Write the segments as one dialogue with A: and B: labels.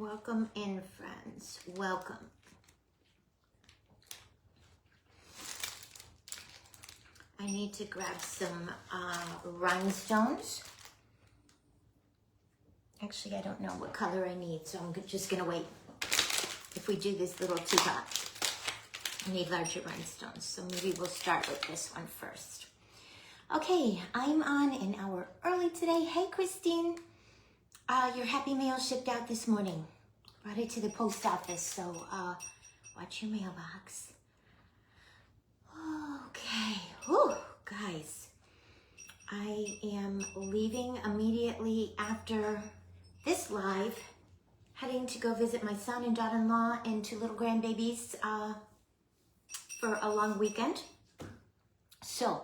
A: Welcome in, friends. Welcome. I need to grab some rhinestones. Actually, I don't know what color I need, so I'm just gonna wait. If we do this little teapot, I need larger rhinestones, so maybe we'll start with this one first. Okay, I'm on an hour early today. Hey, Christine. Your happy mail shipped out this morning. Brought it to the post office, so watch your mailbox. Okay, whew, guys. I am leaving immediately after this live, heading to go visit my son and daughter-in-law and two little grandbabies for a long weekend. So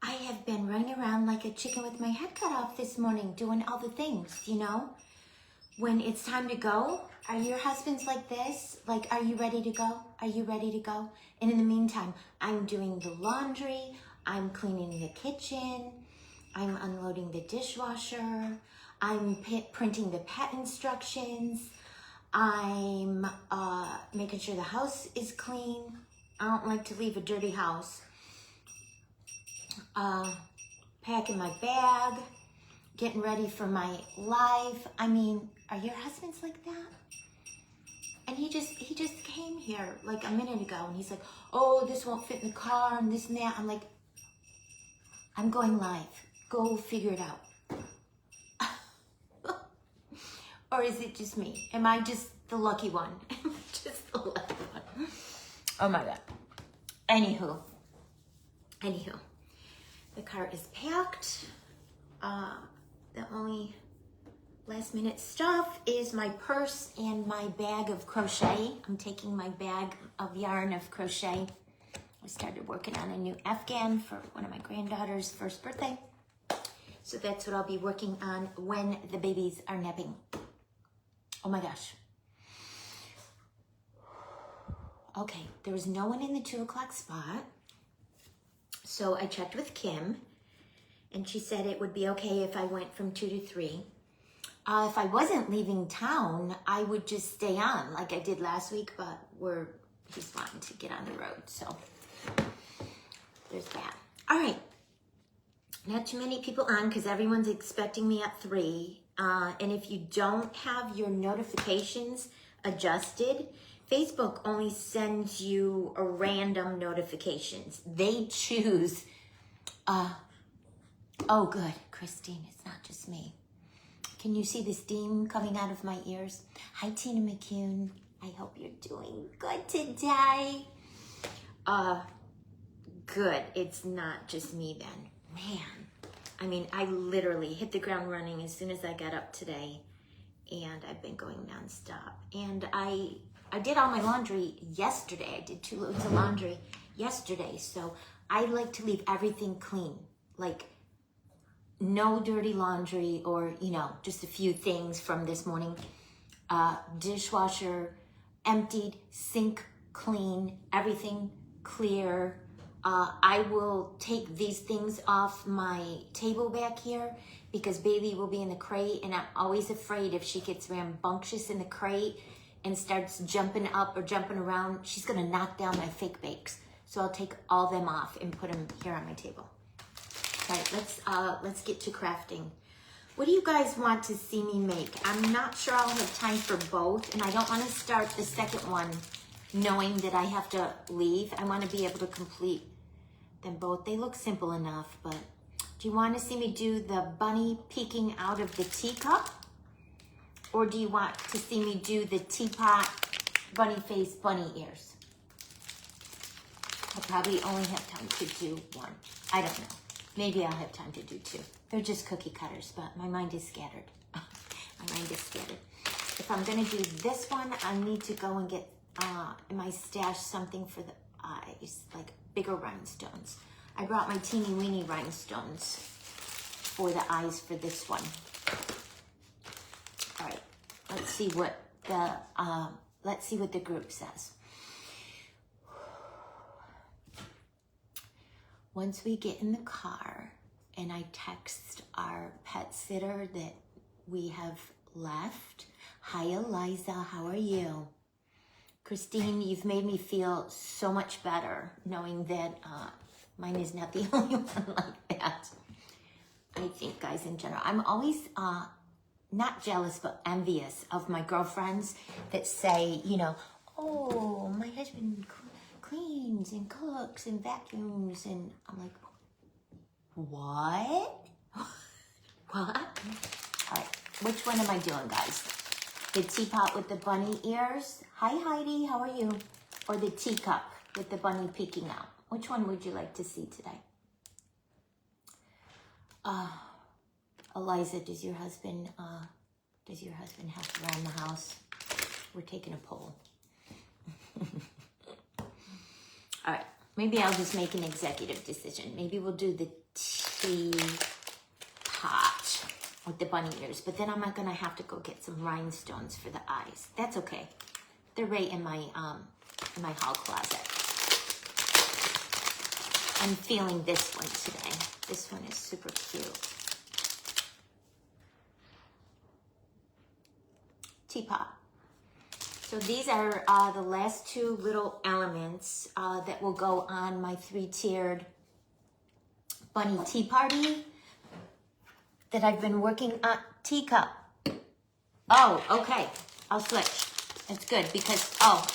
A: I have been running around like a chicken with my head cut off this morning, doing all the things, you know? When it's time to go, are your husbands like this? Like, are you ready to go? Are you ready to go? And in the meantime, I'm doing the laundry, I'm cleaning the kitchen, I'm unloading the dishwasher, I'm printing the pet instructions, I'm making sure the house is clean. I don't like to leave a dirty house. Packing my bag, getting ready for my live. I mean, are your husbands like that? And he just came here like a minute ago and he's like, oh, this won't fit in the car and this and that. I'm like, I'm going live. Go figure it out. Or is it just me? Am I just the lucky one? Am I just the lucky one? Oh my God. Anywho. The car is packed. The only last minute stuff is my purse and my bag of crochet. I'm taking my bag of yarn of crochet. I started working on a new Afghan for one of my granddaughter's first birthday. So that's what I'll be working on when the babies are napping. Oh my gosh. Okay, there was no one in the 2 o'clock spot. So I checked with Kim, and she said it would be okay if I went from 2 to 3. If I wasn't leaving town, I would just stay on like I did last week, but he's wanting to get on the road, so there's that. All right, not too many people on because everyone's expecting me at 3. And if you don't have your notifications adjusted, Facebook only sends you a random notifications. They choose, oh good, Christine, it's not just me. Can you see the steam coming out of my ears? Hi, Tina McCune. I hope you're doing good today. Good, it's not just me then. Man, I mean, I literally hit the ground running as soon as I got up today, and I've been going nonstop. And I did all my laundry yesterday. I did 2 loads of laundry yesterday. So I like to leave everything clean, like no dirty laundry or, you know, just a few things from this morning. Dishwasher emptied, sink clean, everything clear. I will take these things off my table back here because Bailey will be in the crate, and I'm always afraid if she gets rambunctious in the crate and starts jumping up or jumping around, she's gonna knock down my fake bakes. So I'll take all them off and put them here on my table. All right, let's get to crafting. What do you guys want to see me make? I'm not sure I'll have time for both, and I don't want to start the second one knowing that I have to leave. I want to be able to complete them both. They look simple enough, but do you want to see me do the bunny peeking out of the teacup? Or do you want to see me do the teapot, bunny face, bunny ears? I'll probably only have time to do one. I don't know. Maybe I'll have time to do 2. They're just cookie cutters, but my mind is scattered. My mind is scattered. If I'm gonna do this one, I need to go and get in my stash something for the eyes, like bigger rhinestones. I brought my teeny weeny rhinestones for the eyes for this one. All right, let's see what the group says. Once we get in the car and I text our pet sitter that we have left, Hi, Eliza. How are you? Christine, you've made me feel so much better knowing that mine is not the only one like that. I think, guys, in general, I'm always not jealous, but envious of my girlfriends that say, you know, oh, my husband cleans and cooks and vacuums. And I'm like, what? What? All right, which one am I doing, guys? The teapot with the bunny ears? Hi, Heidi, how are you? Or the teacup with the bunny peeking out? Which one would you like to see today? Eliza, does your husband have to run the house? We're taking a poll. All right, maybe I'll just make an executive decision. Maybe we'll do the teapot with the bunny ears, but then I'm not gonna have to go get some rhinestones for the eyes. That's okay. They're right in my hall closet. I'm feeling this one today. This one is super cute. Teapot. So these are the last two little elements that will go on my 3-tiered bunny tea party that I've been working on. Teacup. Oh, okay. I'll switch. It's good because, oh,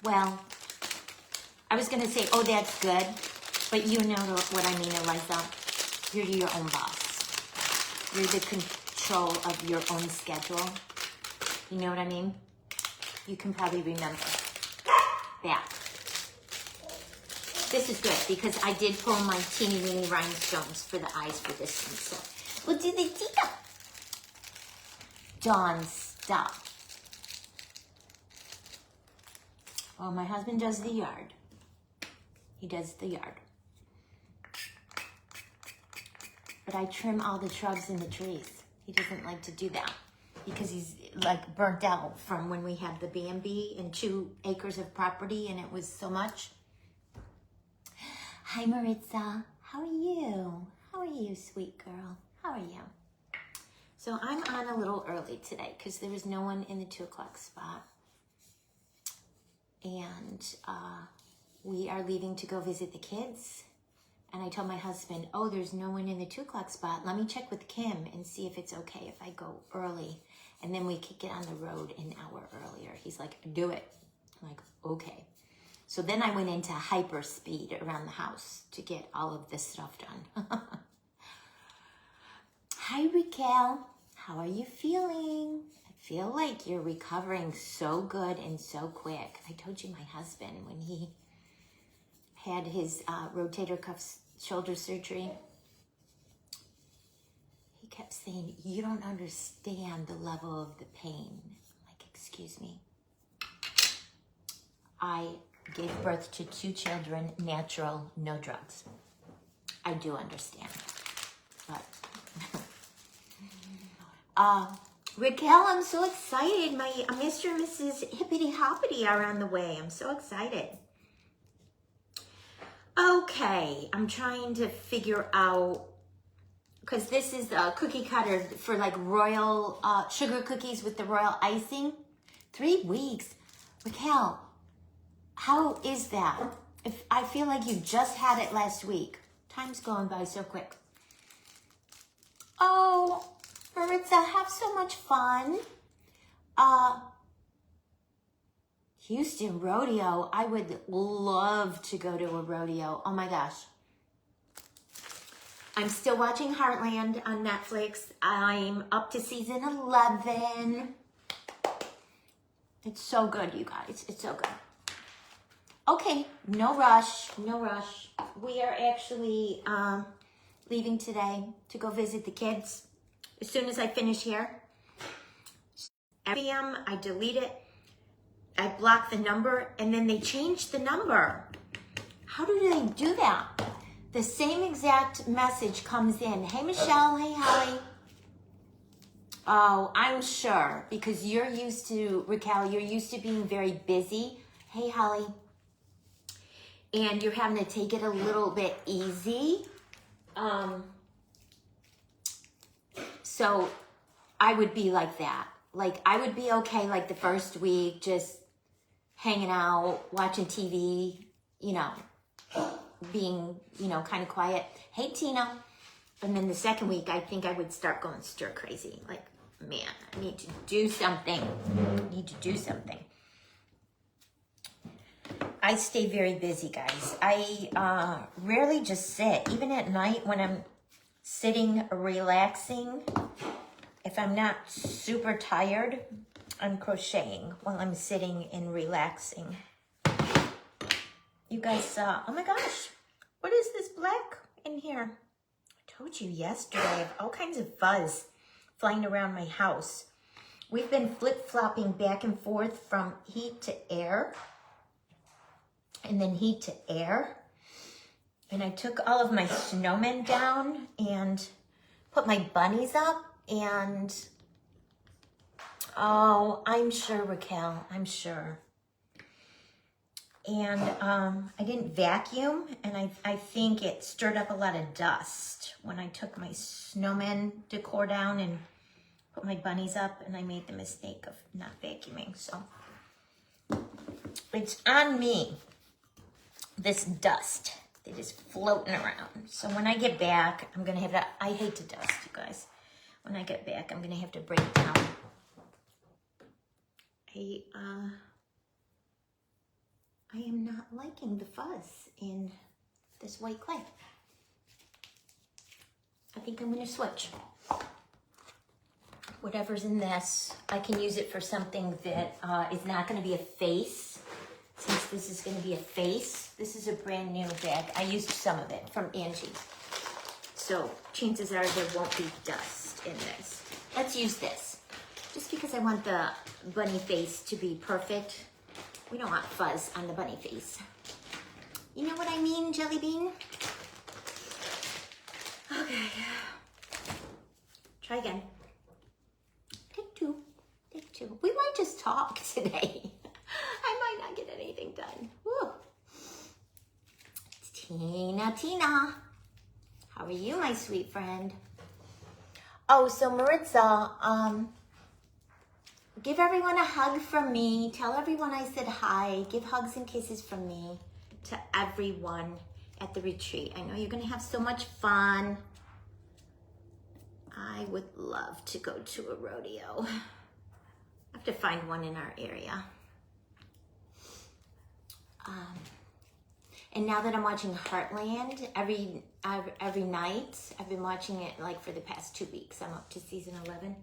A: well, I was going to say, oh, that's good. But you know what I mean, Eliza. You're your own boss. You're the control of your own schedule. You know what I mean? You can probably remember that. This is good because I did pull my teeny weeny rhinestones for the eyes for this one. So we'll do the teacup. Dawn, stop. Well, my husband does the yard. He does the yard. But I trim all the shrubs and the trees. He doesn't like to do that because he's like burnt out from when we had the B&B and 2 acres of property and it was so much. Hi, Maritza. How are you? How are you, sweet girl? How are you? So I'm on a little early today because there was no one in the 2 o'clock spot. And we are leaving to go visit the kids. And I told my husband, oh, there's no one in the 2 o'clock spot. Let me check with Kim and see if it's okay if I go early. And then we could get on the road an hour earlier. He's like, do it. I'm like, okay. So then I went into hyper speed around the house to get all of this stuff done. Hi, Raquel. How are you feeling? I feel like you're recovering so good and so quick. I told you my husband, when he had his rotator cuff shoulder surgery, he kept saying, you don't understand the level of the pain. I'm like, excuse me. I gave birth to 2 children, natural, no drugs. I do understand. But Raquel, I'm so excited. My Mr. and Mrs. Hippity Hoppity are on the way. I'm so excited. Okay, I'm trying to figure out, because this is a cookie cutter for like royal sugar cookies with the royal icing. 3 weeks. Raquel, how is that? If I feel like you just had it last week. Time's going by so quick. Oh, Maritza, have so much fun. Houston Rodeo. I would love to go to a rodeo. Oh my gosh. I'm still watching Heartland on Netflix. I'm up to season 11. It's so good, you guys. It's so good. Okay, no rush, no rush. We are actually leaving today to go visit the kids. As soon as I finish here, at PM, I delete it. I block the number, and then they change the number. How do they do that? The same exact message comes in. Hey, Michelle. Hey, Holly. Oh, I'm sure, because you're used to, Raquel, you're used to being very busy. Hey, Holly. And you're having to take it a little bit easy. So I would be like that. Like, I would be okay, like, the first week, just hanging out, watching TV, you know, being, you know, kind of quiet. Hey, Tina. And then the second week, I think I would start going stir crazy. Like, man, I need to do something. I need to do something. I stay very busy, guys. I rarely just sit. Even at night when I'm sitting, relaxing, if I'm not super tired, I'm crocheting while I'm sitting and relaxing. You guys, oh my gosh, what is this black in here? I told you yesterday, I have all kinds of fuzz flying around my house. We've been flip-flopping back and forth from heat to air, and then heat to air. And I took all of my snowmen down and put my bunnies up, and oh, I'm sure, Raquel, I'm sure. And I didn't vacuum, and I think it stirred up a lot of dust when I took my snowman decor down and put my bunnies up, and I made the mistake of not vacuuming. So it's on me, this dust that is floating around. So when I get back, I'm gonna have to, I hate to dust, you guys. When I get back, I'm gonna have to break down I am not liking the fuzz in this white clay. I think I'm gonna switch. Whatever's in this, I can use it for something that is not gonna be a face. Since this is gonna be a face, this is a brand new bag. I used some of it from Angie. So chances are there won't be dust in this. Let's use this. Just because I want the bunny face to be perfect. We don't want fuzz on the bunny face. You know what I mean, Jelly Bean? Okay. Try again. Take two. Take two. We might just talk today. I might not get anything done. Woo. It's Tina. How are you, my sweet friend? Oh, so Maritza, give everyone a hug from me. Tell everyone I said hi. Give hugs and kisses from me to everyone at the retreat. I know you're going to have so much fun. I would love to go to a rodeo. I have to find one in our area. And now that I'm watching Heartland every night, I've been watching it like for the past 2 weeks. I'm up to season 11.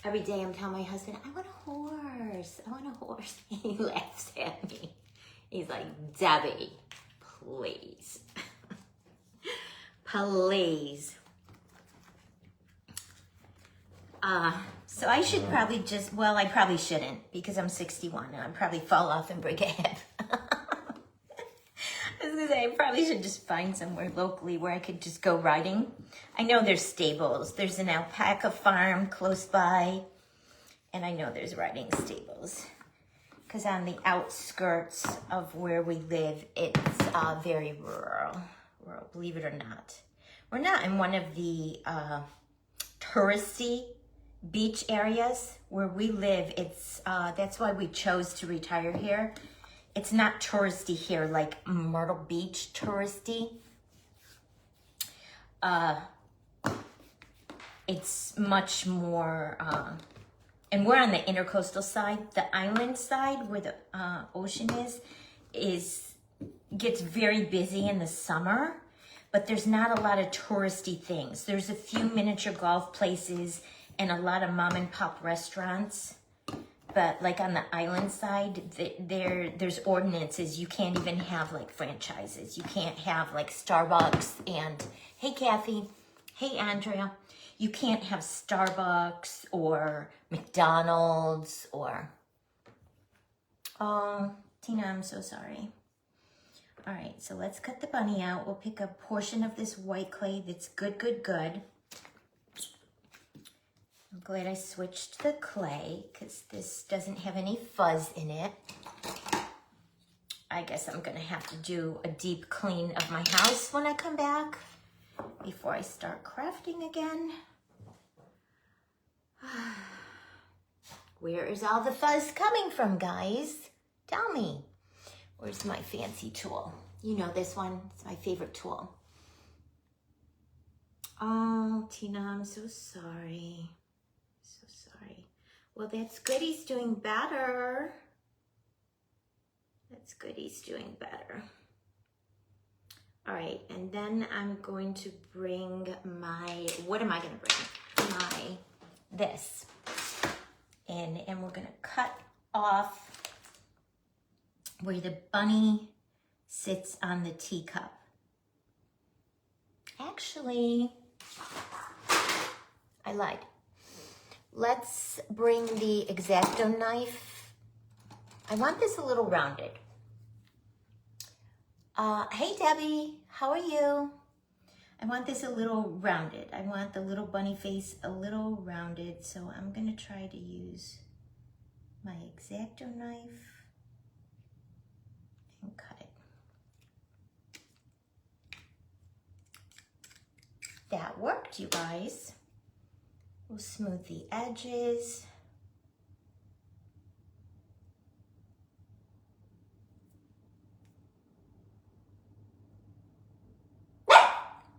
A: Every day I'm telling my husband, I want a horse. I want a horse. He laughs at me. He's like, Debbie, please. Please. So I should probably just, well, I probably shouldn't because I'm 61 and I'd probably fall off and break a hip. I was gonna say, I probably should just find somewhere locally where I could just go riding. I know there's stables. There's an alpaca farm close by. And I know there's riding stables. Because on the outskirts of where we live, it's very rural, believe it or not. We're not in one of the touristy beach areas. Where we live, it's that's why we chose to retire here. It's not touristy here, like Myrtle Beach touristy. It's much more, and we're on the intercoastal side. The island side, where the ocean gets very busy in the summer, but there's not a lot of touristy things. There's a few miniature golf places and a lot of mom and pop restaurants. But like on the island side, there's ordinances. You can't even have like franchises. You can't have like Starbucks and, hey Kathy, hey Andrea. You can't have Starbucks or McDonald's or, oh, Tina, I'm so sorry. All right, so let's cut the bunny out. We'll pick a portion of this white clay that's good. I'm glad I switched the clay because this doesn't have any fuzz in it. I guess I'm gonna have to do a deep clean of my house when I come back before I start crafting again. Where is all the fuzz coming from, guys? Tell me. Where's my fancy tool? You know this one. It's my favorite tool. Oh, Tina, I'm so sorry. So sorry. Well, that's good. He's doing better. That's good. He's doing better. All right, and then I'm going to bring my, what am I going to bring? This in, and we're going to cut off where the bunny sits on the teacup. Actually, I lied. Let's bring the X-Acto knife. I want this a little rounded. Hey Debbie, how are you? I want this a little rounded. I want the little bunny face a little rounded, so I'm gonna try to use my X-Acto knife and cut it. That worked, you guys. We'll smooth the edges.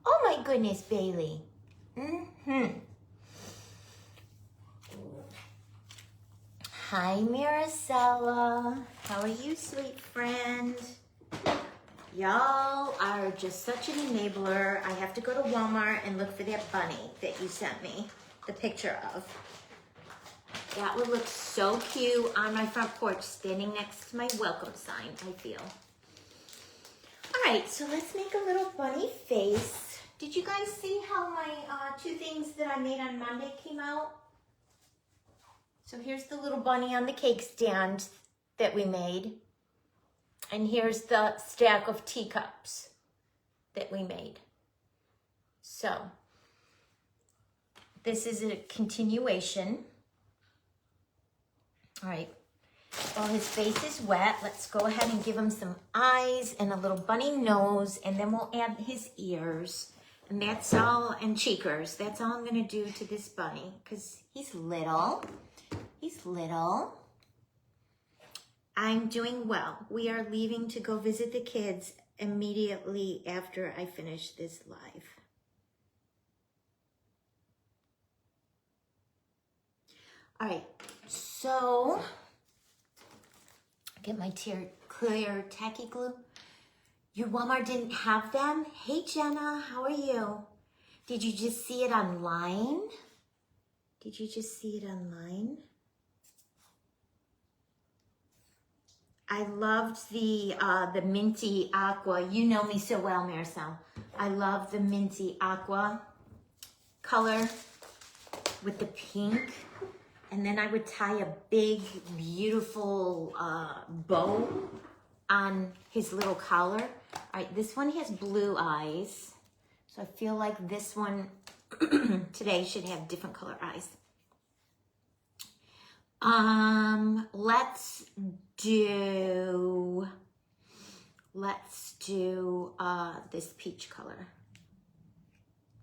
A: Oh my goodness, Bailey. Hi, Maricela. How are you, sweet friend? Y'all are just such an enabler. I have to go to Walmart and look for that bunny that you sent me the picture of. That would look so cute on my front porch, standing next to my welcome sign, I feel. All right, so let's make a little bunny face. Did you guys see how my two things that I made on Monday came out? So here's the little bunny on the cake stand that we made. And here's the stack of teacups that we made. So this is a continuation. All right, while his face is wet, let's go ahead and give him some eyes and a little bunny nose, and then we'll add his ears. And that's all, and cheekers. That's all I'm gonna do to this bunny, because he's little. He's little. I'm doing well. We are leaving to go visit the kids immediately after I finish this live. All right, so get my clear tacky glue. Your Walmart didn't have them? Hey Jenna, how are you? Did you just see it online? Did you just see it online? I loved the minty aqua. You know me so well, Maricel. I love the minty aqua color with the pink. And then I would tie a big, beautiful bow on his little collar. All right, this one has blue eyes. So I feel like this one today should have different color eyes. Let's do this peach color.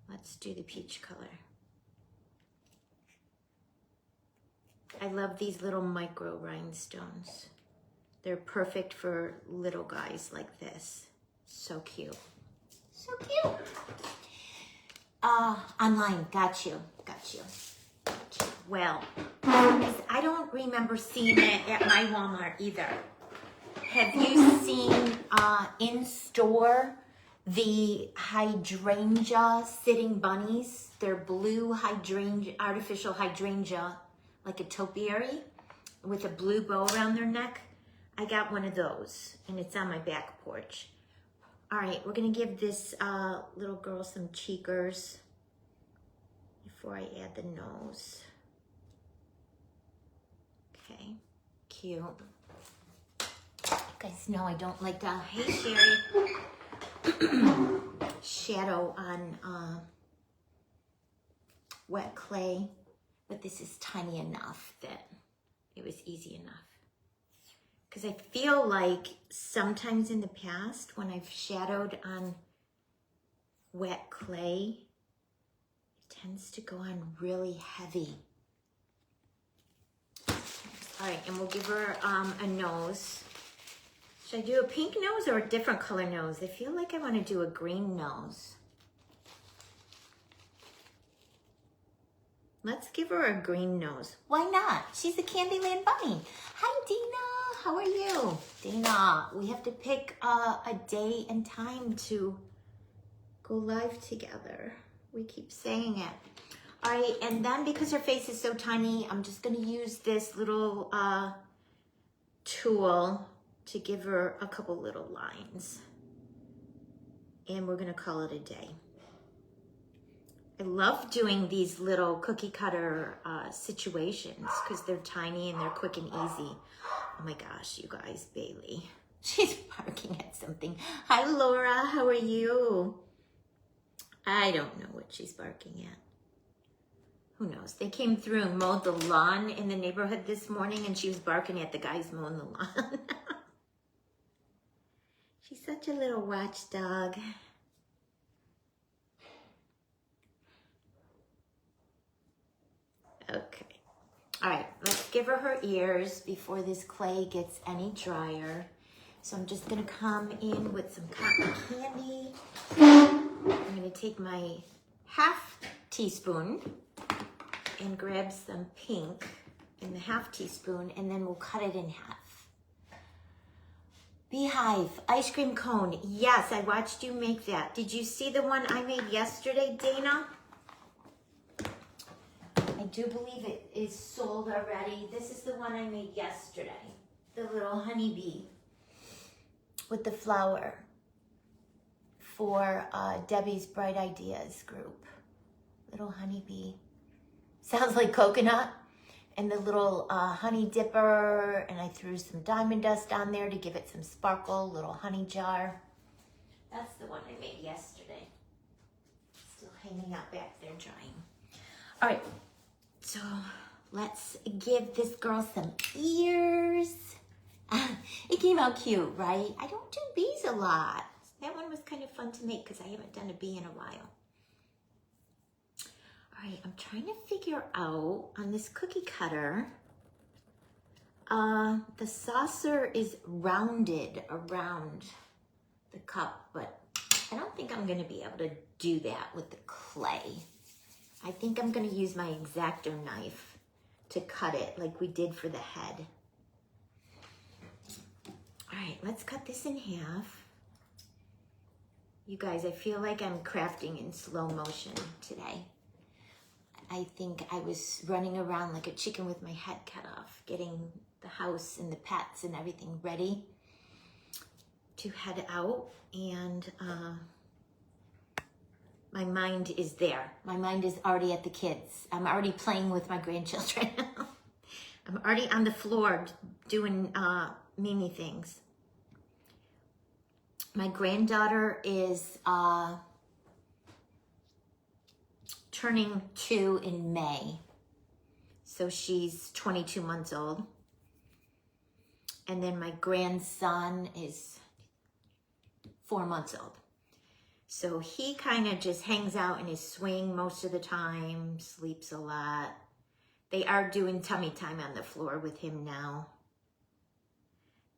A: Let's do the peach color. I love these little micro rhinestones. They're perfect for little guys like this. So cute. So cute. Online, got you. Well, I don't remember seeing it at my Walmart either. Have you seen in store the hydrangea sitting bunnies? They're blue hydrangea, artificial hydrangea, like a topiary with a blue bow around their neck. I got one of those and it's on my back porch. All right, we're gonna give this little girl some cheekers before I add the nose. Okay, cute. You guys know I don't like to, hey Sherry, shadow on wet clay, but this is tiny enough that it was easy enough. Because I feel like sometimes in the past when I've shadowed on wet clay, it tends to go on really heavy. All right, and we'll give her a nose. Should I do a pink nose or a different color nose? I feel like I want to do a green nose. Let's give her a green nose. Why not? She's a Candyland bunny. Hi, Dina. How are you? Dina, we have to pick a day and time to go live together. We keep saying it. All right, and then because her face is so tiny, I'm just going to use this little tool to give her a couple little lines. And we're going to call it a day. I love doing these little cookie cutter situations because they're tiny and they're quick and easy. Oh my gosh, you guys, Bailey. She's barking at something. Hi, Laura. How are you? I don't know what she's barking at. Who knows? They came through and mowed the lawn in the neighborhood this morning and she was barking at the guys mowing the lawn. She's such a little watchdog. Okay. All right, let's give her ears before this clay gets any drier. So I'm just gonna come in with some cotton candy. I'm gonna take my half teaspoon and grab some pink in the half teaspoon, and then we'll cut it in half. Beehive, ice cream cone. Yes, I watched you make that. Did you see the one I made yesterday, Dana? I do believe it is sold already. This is the one I made yesterday. The little honeybee with the flower for Debbie's Bright Ideas group. Little honeybee. Sounds like coconut. And the little honey dipper. And I threw some diamond dust on there to give it some sparkle. Little honey jar. That's the one I made yesterday. Still hanging out back there drying. All right. So let's give this girl some ears. It came out cute, right? I don't do bees a lot. That one was kind of fun to make because I haven't done a bee in a while. All right, I'm trying to figure out on this cookie cutter, the saucer is rounded around the cup, but I don't think I'm going to be able to do that with the clay. I think I'm going to use my X-Acto knife to cut it like we did for the head. All right, let's cut this in half. You guys, I feel like I'm crafting in slow motion today. I think I was running around like a chicken with my head cut off, getting the house and the pets and everything ready to head out. And my mind is there. My mind is already at the kids. I'm already playing with my grandchildren. I'm already on the floor doing Mimi things. My granddaughter is turning 2 in May. So she's 22 months old. And then my grandson is 4 months old. So he kind of just hangs out in his swing most of the time, sleeps a lot. They are doing tummy time on the floor with him now.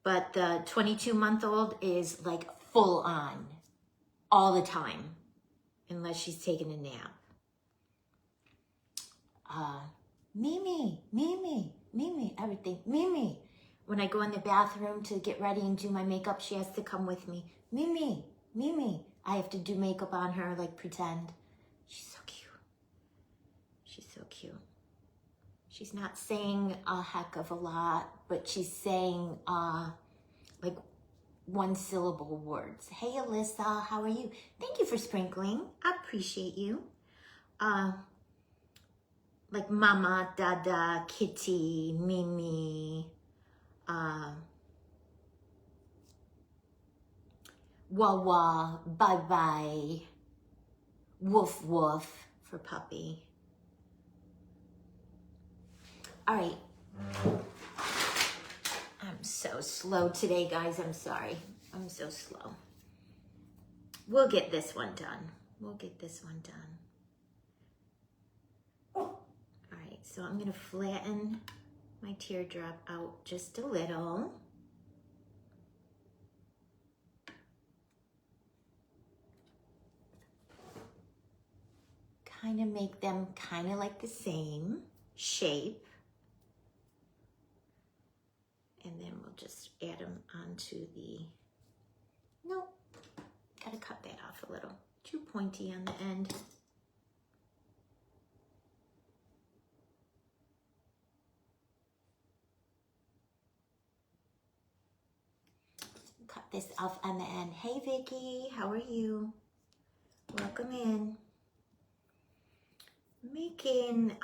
A: But the 22-month-old is like full on all the time, unless she's taking a nap. Mimi, Mimi, Mimi, everything, Mimi. When I go in the bathroom to get ready and do my makeup, she has to come with me. Mimi, Mimi. I have to do makeup on her, like pretend. She's so cute. She's so cute. She's not saying a heck of a lot, but she's saying like one syllable words. Hey, Alyssa, how are you? Thank you for sprinkling. I appreciate you. Like mama, dada, kitty, mimi, Wawa, bye-bye, woof woof for puppy. All right. I'm so slow today, guys. I'm sorry. I'm so slow. We'll get this one done. We'll get this one done. All right, so I'm going to flatten my teardrop out just a little. Kind of make them kind of like the same shape. And then we'll just add them onto the, nope, gotta cut that off a little. Too pointy on the end. Cut this off on the end. Hey Vicky, how are you? Welcome in. Making,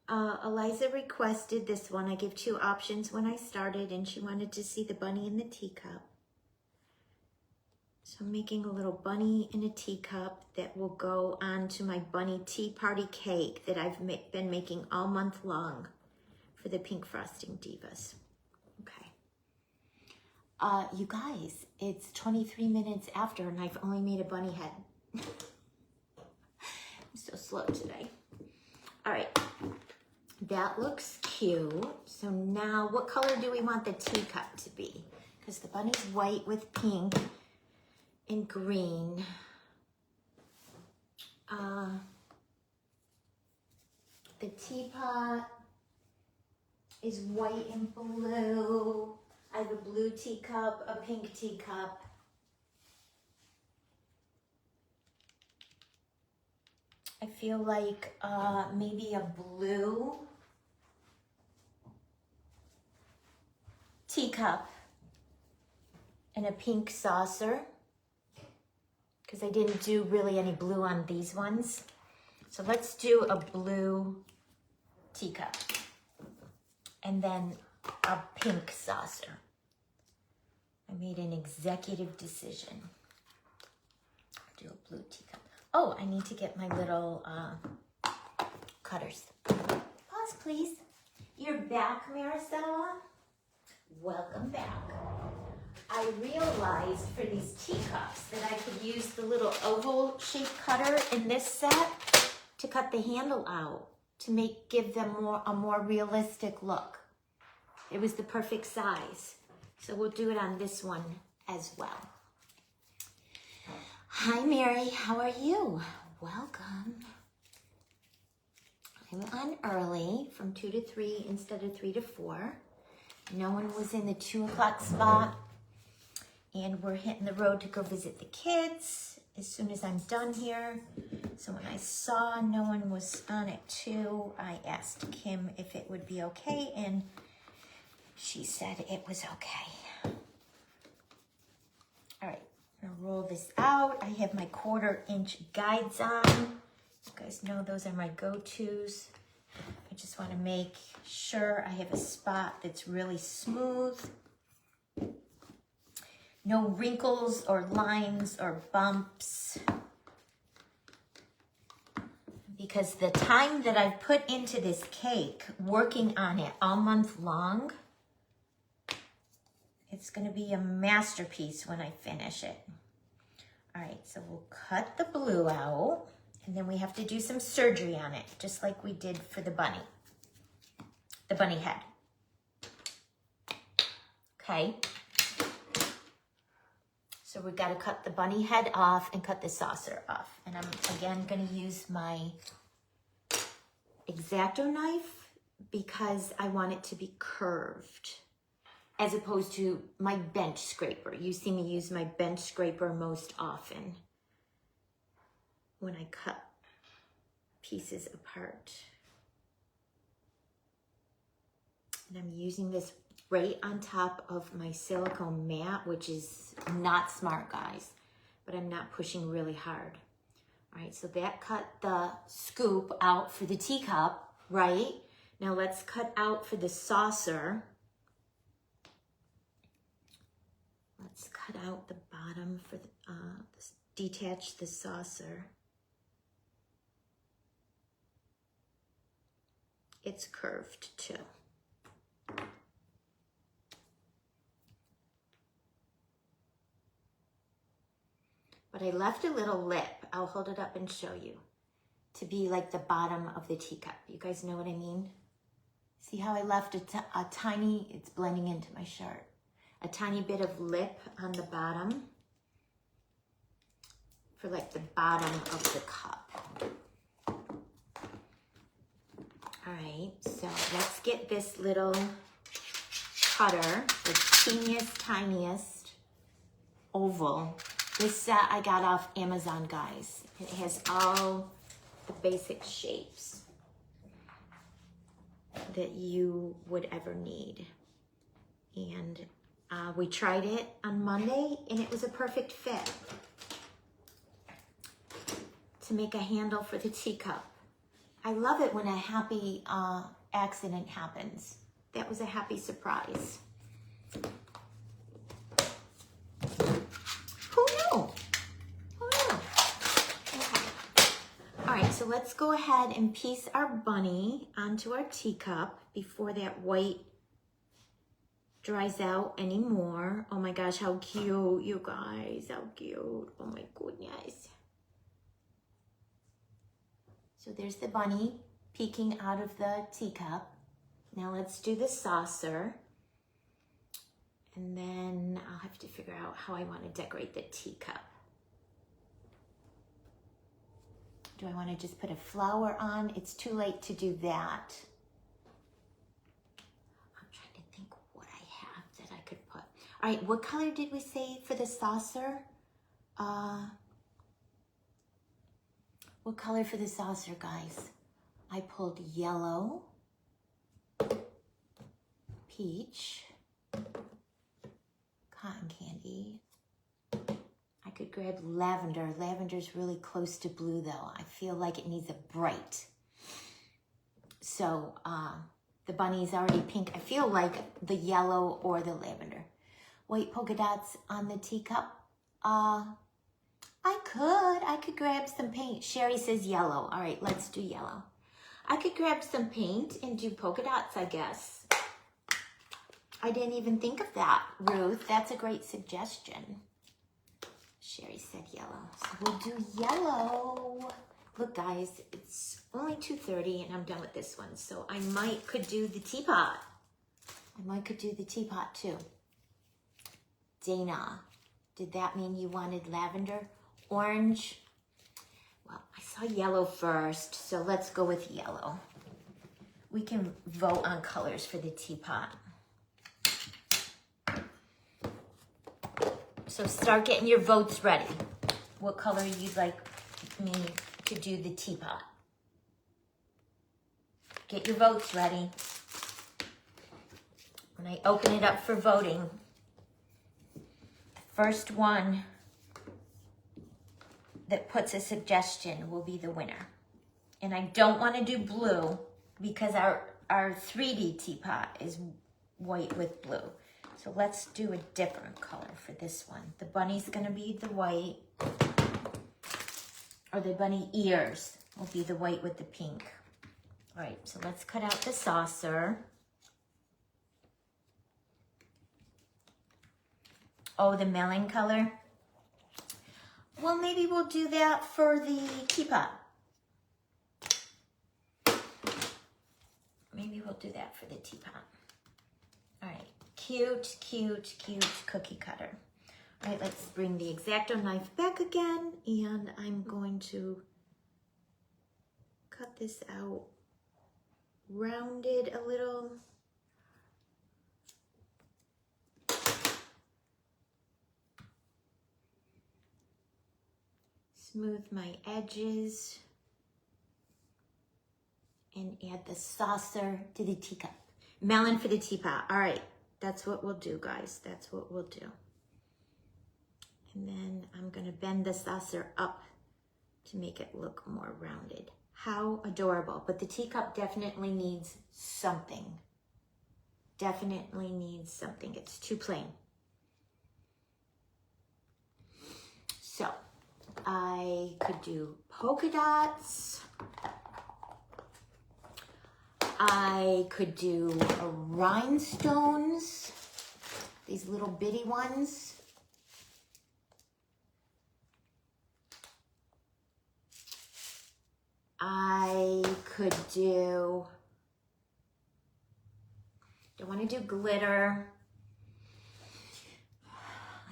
A: Eliza requested this one. I give 2 options when I started, and she wanted to see the bunny in the teacup. So I'm making a little bunny in a teacup that will go onto my bunny tea party cake that I've been making all month long for the Pink Frosting Divas. Okay. You guys, it's 23 minutes after and I've only made a bunny head. I'm so slow today. All right, that looks cute. So now what color do we want the teacup to be? Because the bunny's white with pink and green. The teapot is white and blue. I have a blue teacup, a pink teacup. I feel like maybe a blue teacup and a pink saucer, because I didn't do really any blue on these ones. So let's do a blue teacup and then a pink saucer. I made an executive decision. I'll do a blue teacup. Oh, I need to get my little cutters. Pause, please. You're back, Maricela. Welcome back. I realized for these teacups that I could use the little oval shaped cutter in this set to cut the handle out to give them a more realistic look. It was the perfect size. So we'll do it on this one as well. Hi, Mary. How are you? Welcome. I'm on early from 2 to 3 instead of 3 to 4. No one was in the 2 o'clock spot. And we're hitting the road to go visit the kids as soon as I'm done here. So when I saw no one was on at 2, I asked Kim if it would be okay, and she said it was okay. All right, I'm gonna roll this out. I have my 1/4-inch guides on. You guys know those are my go-tos. I just wanna make sure I have a spot that's really smooth. No wrinkles or lines or bumps. Because the time that I've put into this cake, working on it all month long, it's gonna be a masterpiece when I finish it. All right, so we'll cut the blue out, and then we have to do some surgery on it, just like we did for the bunny head. Okay. So we've got to cut the bunny head off and cut the saucer off. And I'm again going to use my X-Acto knife because I want it to be curved as opposed to my bench scraper. You see me use my bench scraper most often when I cut pieces apart. And I'm using this right on top of my silicone mat, which is not smart, guys, but I'm not pushing really hard. All right, so that cut the scoop out for the teacup, right? Now let's cut out for the saucer. Let's cut out the bottom for the, detach the saucer. It's curved too. But I left a little lip, I'll hold it up and show you, to be like the bottom of the teacup. You guys know what I mean? See how I left a tiny, it's blending into my shirt, a tiny bit of lip on the bottom for like the bottom of the cup. All right, so let's get this little cutter, the teeniest, tiniest oval. This set I got off Amazon, guys. It has all the basic shapes that you would ever need. And we tried it on Monday and it was a perfect fit to make a handle for the teacup. I love it when a happy accident happens. That was a happy surprise. Who knew? Who knew? Okay. All right, so let's go ahead and piece our bunny onto our teacup before that white dries out anymore. Oh my gosh, how cute, you guys, how cute. Oh my goodness. So there's the bunny peeking out of the teacup. Now let's do the saucer. And then I'll have to figure out how I want to decorate the teacup. Do I want to just put a flower on? It's too late to do that. I'm trying to think what I have that I could put. All right, what color did we say for the saucer? What color for the saucer, guys? I pulled yellow, peach, cotton candy. I could grab lavender. Lavender's really close to blue though. I feel like it needs a bright. So the bunny's already pink. I feel like the yellow or the lavender. White polka dots on the teacup. I could grab some paint. Sherry says yellow. All right, let's do yellow. I could grab some paint and do polka dots, I guess. I didn't even think of that, Ruth. That's a great suggestion. Sherry said yellow. So we'll do yellow. Look, guys, it's only 2:30 and I'm done with this one. So I could do the teapot. Could do the teapot too. Dana, did that mean you wanted lavender? Orange? Well, I saw yellow first, so let's go with yellow. We can vote on colors for the teapot. So start getting your votes ready. What color you'd like me to do the teapot. Get your votes ready. When I open it up for voting, the first one that puts a suggestion will be the winner. And I don't want to do blue because our 3D teapot is white with blue. So let's do a different color for this one. The bunny's gonna be the white, or the bunny ears will be the white with the pink. All right, so let's cut out the saucer. Oh, the melon color. Well, maybe we'll do that for the teapot. Maybe we'll do that for the teapot. All right. Cute, cute, cute cookie cutter. All right, let's bring the X-Acto knife back again, and I'm going to cut this out rounded a little. Smooth my edges and add the saucer to the teacup. Melon for the teapot. All right. That's what we'll do, guys. That's what we'll do. And then I'm going to bend the saucer up to make it look more rounded. How adorable. But the teacup definitely needs something. Definitely needs something. It's too plain. So I could do polka dots. I could do rhinestones, these little bitty ones. I could do Don't want to do glitter.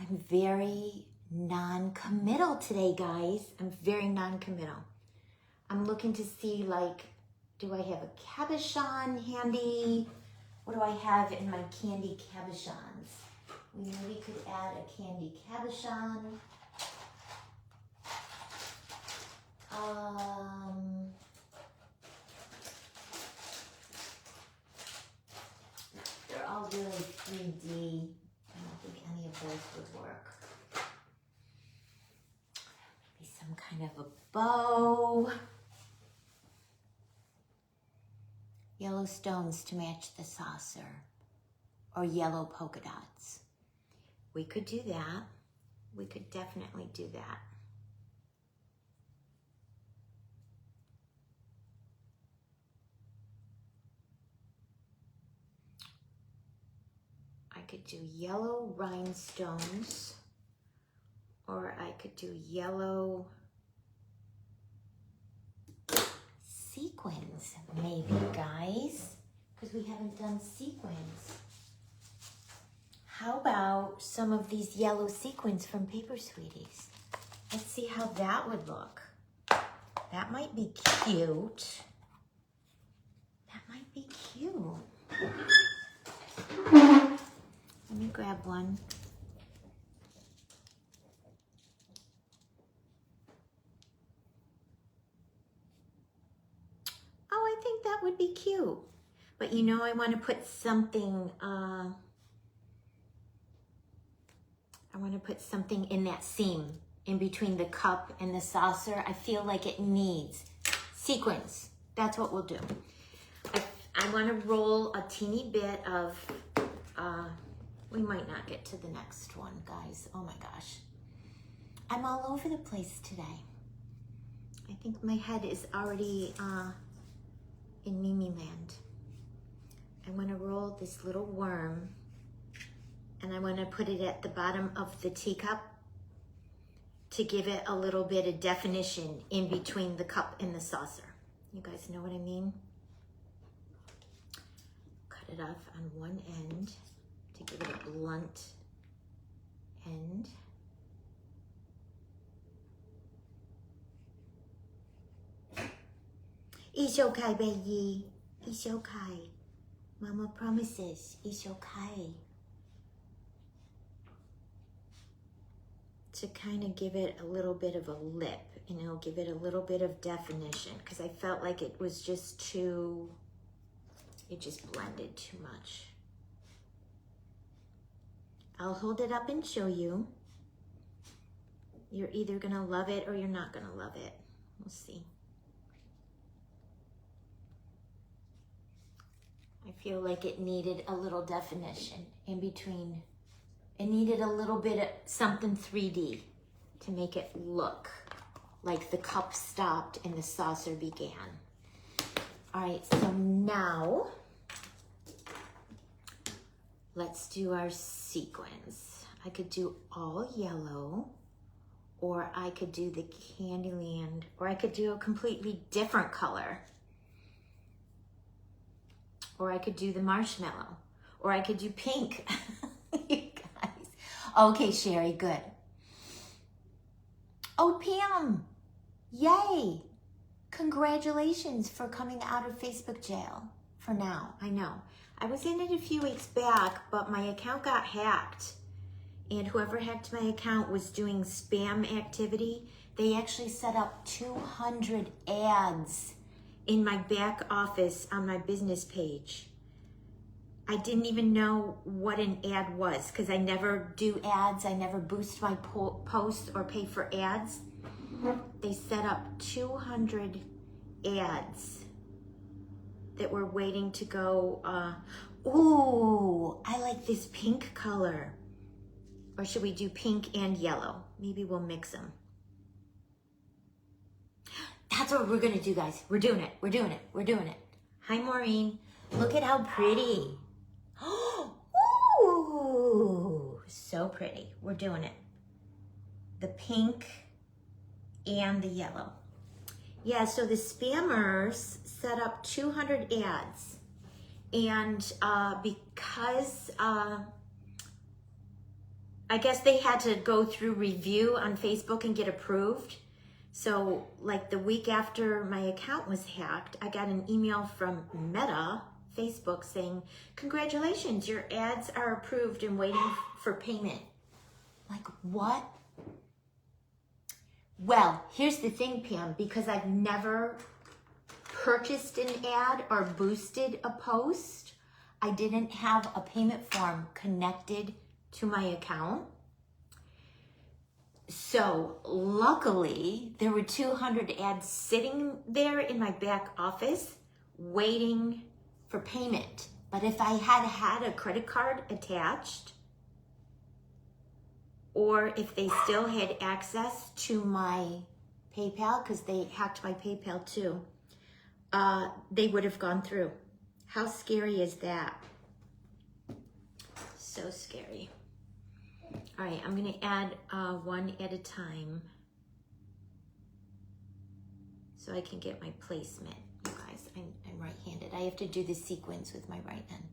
A: I'm very non-committal today, guys. I'm very non-committal. I'm looking to see, like, do I have a cabochon handy? What do I have in my candy cabochons? We maybe could add a candy cabochon. They're all really 3D. I don't think any of those would work. Maybe some kind of a bow. Yellow stones to match the saucer, or yellow polka dots. We could do that. We could definitely do that. I could do yellow rhinestones, or I could do yellow sequins, maybe, guys, because we haven't done sequins. How about some of these yellow sequins from Paper Sweeties? Let's see how that would look. That might be cute. That might be cute. Let me grab one. Oh, I think that would be cute. But you know, I want to put something, in that seam in between the cup and the saucer. I feel like it needs sequins. That's what we'll do. I want to roll a teeny bit of, we might not get to the next one, guys. Oh my gosh. I'm all over the place today. I think my head is already in Mimi land. I want to roll this little worm, and I want to put it at the bottom of the teacup to give it a little bit of definition in between the cup and the saucer. You guys know what I mean? Cut it off on one end to give it a blunt end. It's okay, baby. It's okay. Mama promises it's okay. To kind of give it a little bit of a lip, and it'll give it a little bit of definition, because I felt like it was just too, it just blended too much. I'll hold it up and show you. You're either gonna love it or you're not gonna love it. We'll see. I feel like it needed a little definition in between. It needed a little bit of something 3D to make it look like the cup stopped and the saucer began. All right, so now let's do our sequins. I could do all yellow, or I could do the Candyland, or I could do a completely different color. Or I could do the marshmallow, or I could do pink. You guys. Okay, Sherry, good. Oh, Pam, yay. Congratulations for coming out of Facebook jail for now. I know. I was in it a few weeks back, but my account got hacked. And whoever hacked my account was doing spam activity. They actually set up 200 ads in my back office on my business page. I didn't even know what an ad was, because I never do ads. I never boost my posts or pay for ads. They set up 200 ads that were waiting to go. Ooh, I like this pink color. Or should we do pink and yellow? Maybe we'll mix them. That's what we're gonna do, guys. We're doing it. We're doing it. We're doing it. Hi, Maureen. Look at how pretty. Ooh, so pretty. We're doing it. The pink and the yellow. Yeah, so the spammers set up 200 ads, And because I guess they had to go through review on Facebook and get approved. So like the week after my account was hacked, I got an email from Meta, Facebook, saying, congratulations, your ads are approved and waiting for payment. Like, what? Well, here's the thing, Pam, because I've never purchased an ad or boosted a post, I didn't have a payment form connected to my account. So luckily, there were 200 ads sitting there in my back office waiting for payment. But if I had had a credit card attached, or if they still had access to my PayPal, because they hacked my PayPal too, they would have gone through. How scary is that? So scary. All right, I'm gonna add one at a time so I can get my placement. You guys, I'm right-handed. I have to do the sequence with my right hand.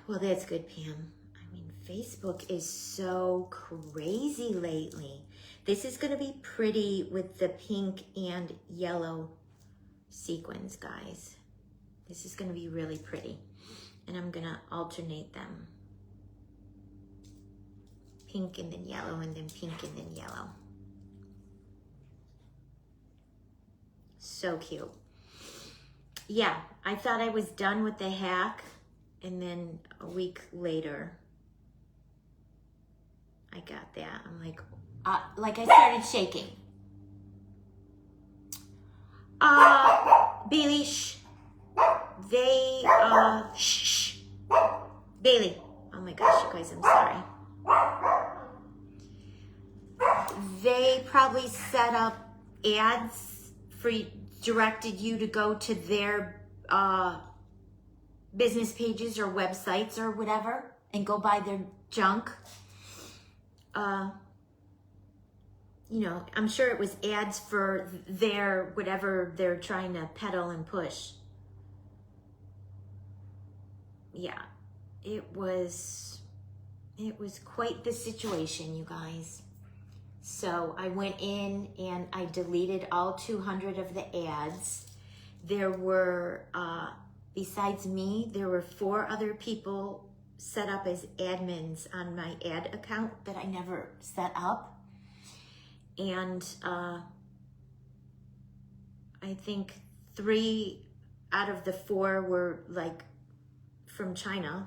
A: Well, that's good, Pam. I mean, Facebook is so crazy lately. This is gonna be pretty with the pink and yellow sequins, guys. This is gonna be really pretty. And I'm gonna alternate them. Pink and then yellow, and then pink and then yellow. So cute. Yeah, I thought I was done with the hack, and then a week later, I got that. I'm like I started shaking. Bailey, shh. They, shh. Bailey. Oh my gosh, you guys, I'm sorry. They probably set up ads directed you to go to their business pages or websites or whatever and go buy their junk. You know, I'm sure it was ads for their whatever they're trying to peddle and push. Yeah, it was quite the situation, you guys. So I went in and I deleted all 200 of the ads. There were, besides me, there were 4 other people set up as admins on my ad account that I never set up. And I think 3 out of the 4 were like from China.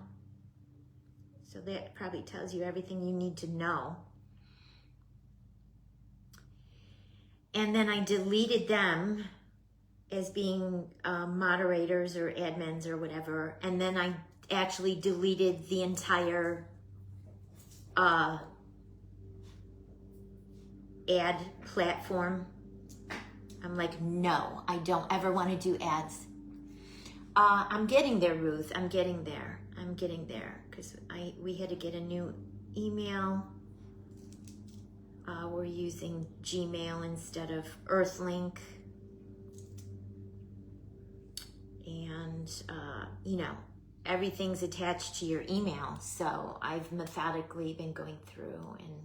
A: So that probably tells you everything you need to know. And then I deleted them as being moderators or admins or whatever. And then I actually deleted the entire ad platform. I'm like, no, I don't ever want to do ads. I'm getting there, Ruth. I'm getting there because we had to get a new email. We're using Gmail instead of Earthlink. And, you know, everything's attached to your email. So I've methodically been going through and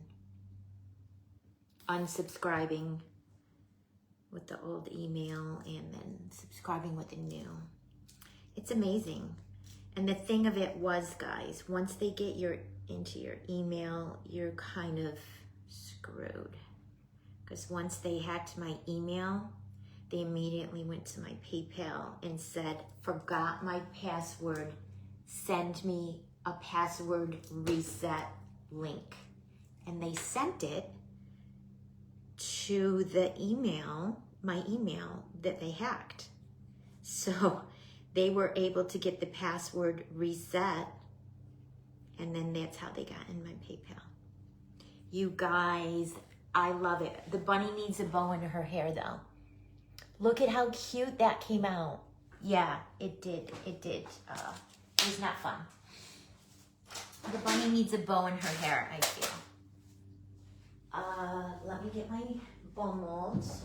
A: unsubscribing with the old email and then subscribing with the new. It's amazing. And the thing of it was, guys, once they get into your email, you're kind of screwed. Because once they hacked my email, they immediately went to my PayPal and said, forgot my password, send me a password reset link. And they sent it to the email, my email that they hacked. So they were able to get the password reset, and then that's how they got in my PayPal. You guys, I love it. The bunny needs a bow in her hair though. Look at how cute that came out. Yeah, it did. It was not fun. The bunny needs a bow in her hair, I feel. Let me get my bow molds.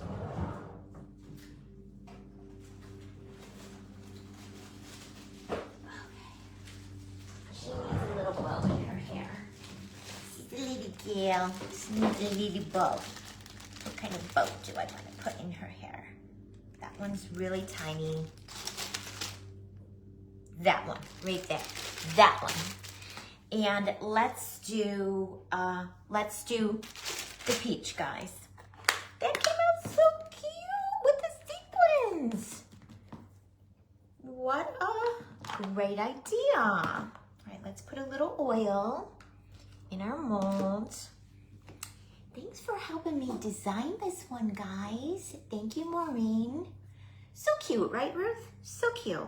A: well, this needs a little bow. What kind of bow do I want to put in her hair? That one's really tiny. That one, right there. That one. And let's do the peach, guys. That came out so cute with the sequins. What a great idea. All right, let's put a little oil in our mold. Thanks for helping me design this one, guys. Thank you, Maureen. So cute, right, Ruth? So cute.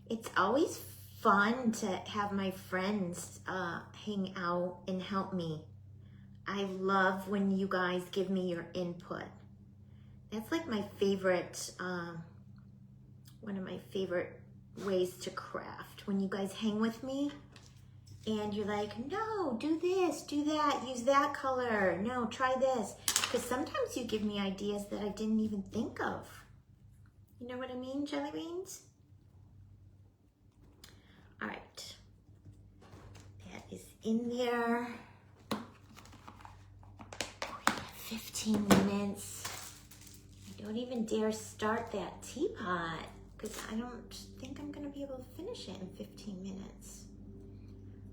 A: It's always fun to have my friends hang out and help me. I love when you guys give me your input. That's like my favorite, one of my favorite ways to craft. When you guys hang with me and you're like, no, do this, do that, use that color. No, try this. Because sometimes you give me ideas that I didn't even think of. You know what I mean, jelly beans? All right, that is in there. We have 15 minutes. I don't even dare start that teapot because I don't think I'm gonna be able to finish it in 15 minutes.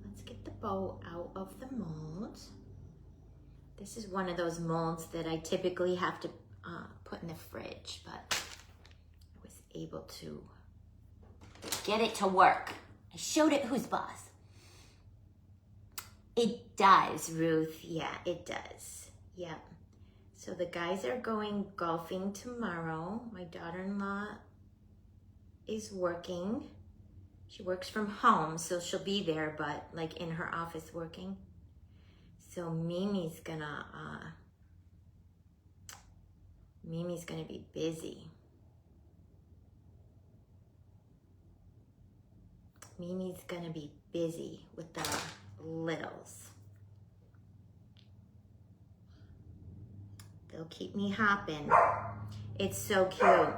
A: Let's get the bow out of the mold. This is one of those molds that I typically have to put in the fridge, but I was able to get it to work. I showed it who's boss. It does, Ruth. Yeah, it does. Yep. So the guys are going golfing tomorrow. My daughter-in-law is working. She works from home, so she'll be there, but like in her office working. So Mimi's gonna be busy. Mimi's gonna be busy with the littles. They'll keep me hopping. It's so cute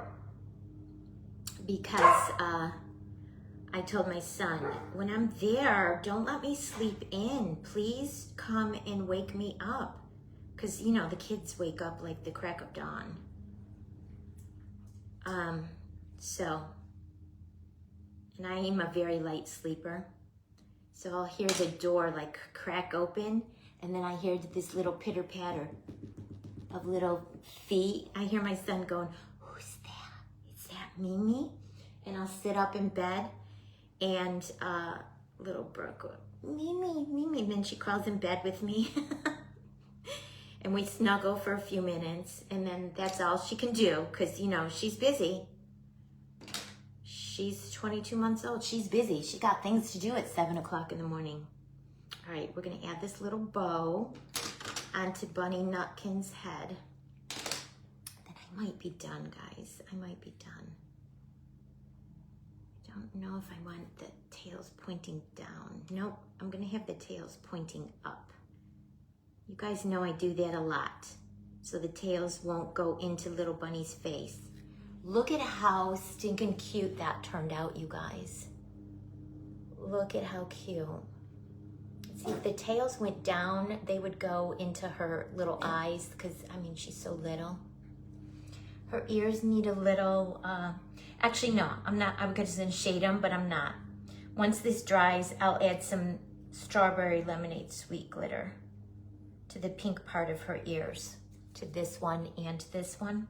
A: because I told my son, when I'm there, don't let me sleep in. Please come and wake me up. Because, you know, the kids wake up like the crack of dawn. And I am a very light sleeper. So I'll hear the door like crack open, and then I hear this little pitter patter of little feet. I hear my son going, who's that? Is that Mimi? And I'll sit up in bed, and little Brooke goes, Mimi, Mimi. And then she crawls in bed with me. And we snuggle for a few minutes, and then that's all she can do, because, you know, she's busy. She's 22 months old. She's busy. She got things to do at 7 o'clock in the morning. All right, we're going to add this little bow onto Bunny Nutkin's head. Then I might be done, guys. I might be done. I don't know if I want the tails pointing down. Nope, I'm going to have the tails pointing up. You guys know I do that a lot, so the tails won't go into little Bunny's face. Look at how stinking cute that turned out, you guys. Look at how cute. See, if the tails went down, they would go into her little eyes, because, I mean, she's so little. Her ears need a little, actually, no, I'm not, I'm just gonna shade them, but I'm not. Once this dries, I'll add some strawberry lemonade sweet glitter to the pink part of her ears, to this one and this one.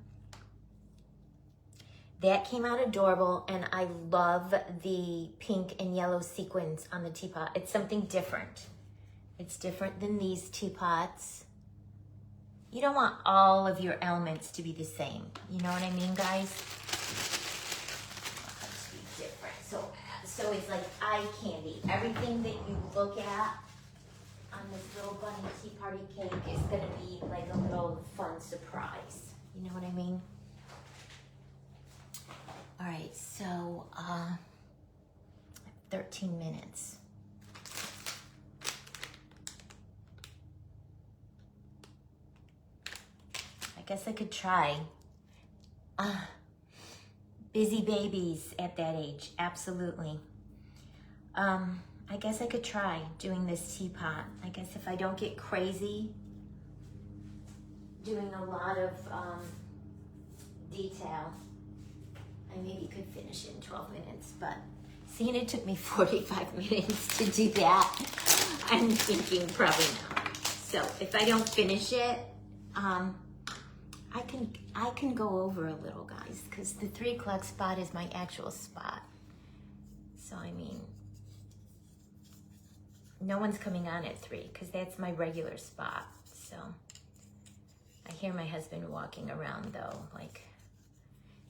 A: That came out adorable, and I love the pink and yellow sequins on the teapot. It's something different. It's different than these teapots. You don't want all of your elements to be the same. You know what I mean, guys? It has to be different. So it's like eye candy. Everything that you look at on this little bunny tea party cake is gonna be like a little fun surprise. You know what I mean? All right, so 13 minutes. I guess I could try. Busy babies at that age, absolutely. I guess I could try doing this teapot. I guess if I don't get crazy doing a lot of detail, I maybe could finish it in 12 minutes, but seeing it took me 45 minutes to do that, I'm thinking probably not. So if I don't finish it, I can go over a little, guys, because the 3 o'clock spot is my actual spot. So I mean, no one's coming on at 3 because that's my regular spot. So I hear my husband walking around though, like